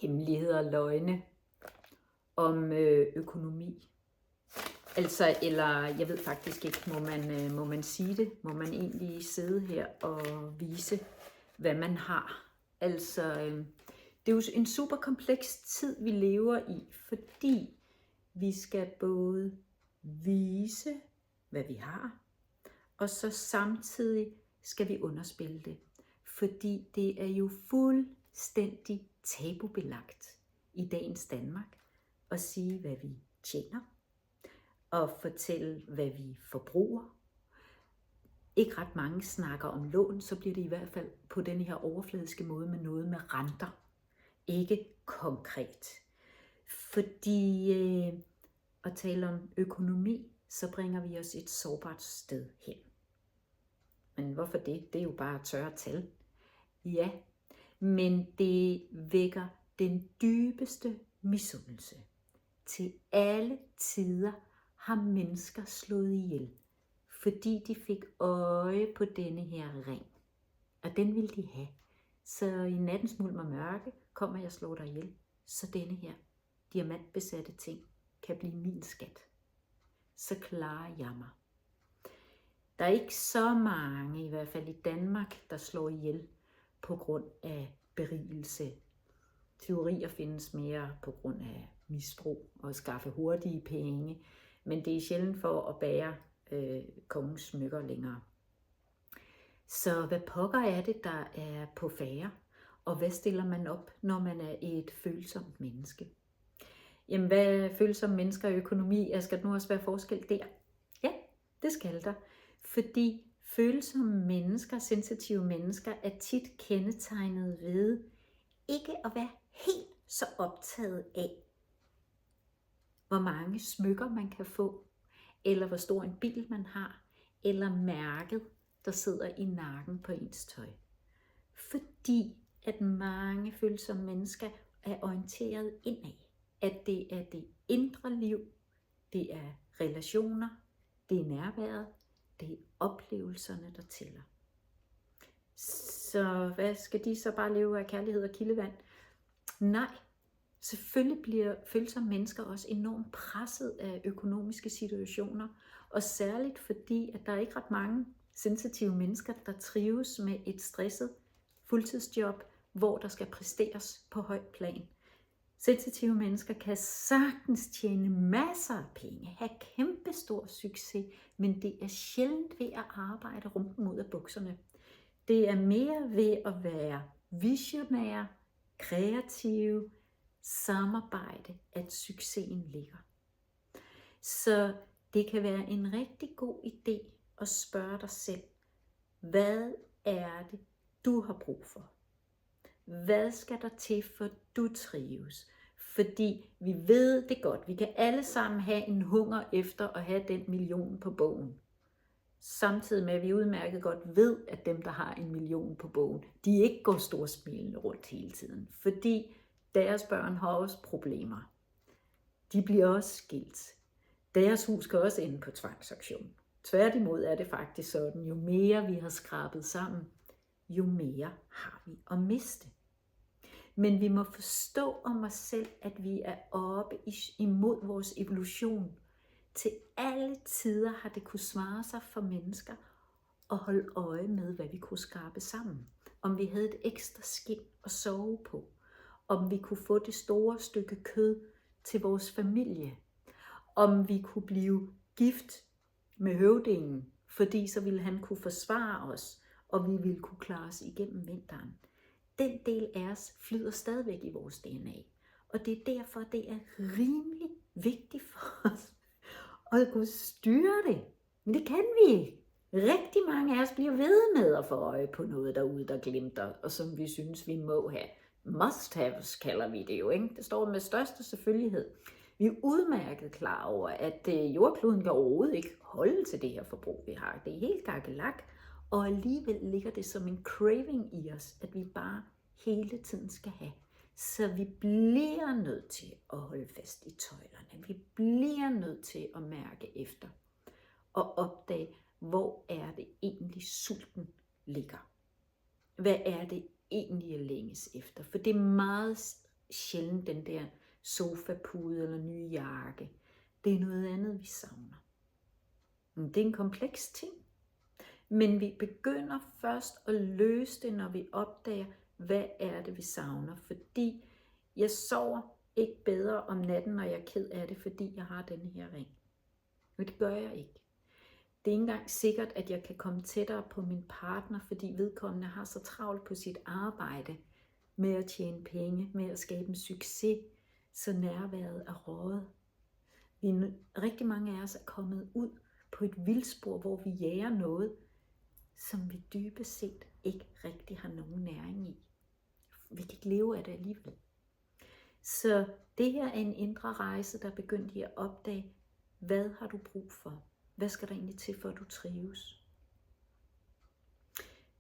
hemmeligheder og løgne om økonomi. Altså, eller jeg ved faktisk ikke, må man sige det? Må man egentlig sidde her og vise, hvad man har? Altså, det er jo en super kompleks tid, vi lever i, fordi vi skal både vise, hvad vi har, og så samtidig skal vi underspille det. Fordi det er jo fuldstændig tabubelagt i dagens Danmark at sige, hvad vi tjener, og fortælle, hvad vi forbruger. Ikke ret mange snakker om lån, så bliver det i hvert fald på den her overfladiske måde med noget med renter. Ikke konkret. Fordi at tale om økonomi, så bringer vi os et sårbart sted hen. Men hvorfor det? Det er jo bare tørre tal. Ja, men det vækker den dybeste misundelse. Til alle tider har mennesker slået ihjel, fordi de fik øje på denne her ring. Og den ville de have. Så i nattens mulm og mørke kommer jeg og slår dig ihjel, så denne her diamantbesatte ting kan blive min skat. Så klarer jeg mig. Der er ikke så mange, i hvert fald i Danmark, der slår ihjel på grund af berigelse. Teorier findes mere på grund af misbrug og at skaffe hurtige penge, men det er sjældent for at bære kongens smykker længere. Så hvad pokker er det, der er på færre? Og hvad stiller man op, når man er et følsomt menneske? Jamen, hvad er følsomme mennesker og økonomi? Skal der nu også være forskel der? Ja, det skal der. Fordi følsomme mennesker, sensitive mennesker, er tit kendetegnet ved ikke at være helt så optaget af, hvor mange smykker man kan få, eller hvor stor en bil man har, eller mærket, der sidder i nakken på ens tøj. Fordi at mange følsomme mennesker er orienteret indad. At det er det indre liv, det er relationer, det er nærværet, det er oplevelserne, der tæller. Så hvad skal de så bare leve af kærlighed og kildevand? Nej, selvfølgelig bliver følsomme mennesker også enormt presset af økonomiske situationer, og særligt fordi, at der er ikke ret mange sensitive mennesker, der trives med et stresset fuldtidsjob, hvor der skal præsteres på højt plan. Sensitive mennesker kan sagtens tjene masser af penge, have kæmpe stor succes, men det er sjældent ved at arbejde rumpen ud af bukserne. Det er mere ved at være visionære, kreative, samarbejde, at succesen ligger. Så det kan være en rigtig god idé at spørge dig selv, hvad er det, du har brug for? Hvad skal der til, for du trives? Fordi vi ved det godt. Vi kan alle sammen have en hunger efter at have den million på bogen. Samtidig med, at vi udmærket godt ved, at dem, der har en million på bogen, de ikke går storsmilende rundt hele tiden. Fordi deres børn har også problemer. De bliver også skilt. Deres hus skal også ende på tvangsauktion. Tværtimod er det faktisk sådan, jo mere vi har skrabet sammen, jo mere har vi at miste. Men vi må forstå om os selv, at vi er oppe imod vores evolution. Til alle tider har det kunne svare sig for mennesker at holde øje med, hvad vi kunne skrabe sammen. Om vi havde et ekstra skind at sove på. Om vi kunne få det store stykke kød til vores familie. Om vi kunne blive gift med høvdingen, fordi så ville han kunne forsvare os, og vi ville kunne klare os igennem vinteren. Den del af os flyder stadigvæk i vores DNA. Og det er derfor, det er rimelig vigtigt for os at kunne styre det. Men det kan vi ikke. Rigtig mange af os bliver ved med at få øje på noget derude, der glimter, og som vi synes, vi må have. Must-haves kalder vi det jo, ikke? Det står med største selvfølgelighed. Vi er udmærket klar over, at jordkloden kan overhovedet ikke holde til det her forbrug, vi har. Det er helt gakkelak, og alligevel ligger det som en craving i os, at vi bare hele tiden skal have. Så vi bliver nødt til at holde fast i tøjlerne. Vi bliver nødt til at mærke efter og opdage, hvor er det egentlig sulten ligger. Hvad er det egentlig, jeg længes efter? For det er meget sjældent den der sofapude eller nye jakke. Det er noget andet, vi savner. Det er en kompleks ting. Men vi begynder først at løse det, når vi opdager, hvad er det, vi savner. Fordi jeg sover ikke bedre om natten, når jeg er ked af det, fordi jeg har denne her ring. Men det gør jeg ikke. Det er ikke engang sikkert, at jeg kan komme tættere på min partner, fordi vedkommende har så travlt på sit arbejde med at tjene penge, med at skabe en succes, så nærværet er røget. Rigtig mange af os er kommet ud på et vildspor, hvor vi jager noget, som vi dybest set ikke rigtig har nogen næring i. Vi kan ikke leve af det alligevel. Så det her er en indre rejse, der begyndte i at opdage, hvad har du brug for? Hvad skal der egentlig til, for at du trives?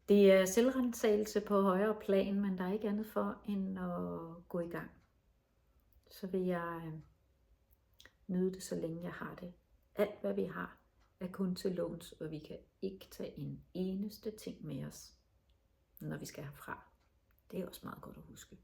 Det er selvrensagelse på højere plan, men der er ikke andet for end at gå i gang. Så vil jeg nyde det, så længe jeg har det. Alt hvad vi har er kun til låns, og vi kan ikke tage en eneste ting med os, når vi skal herfra. Det er også meget godt at huske.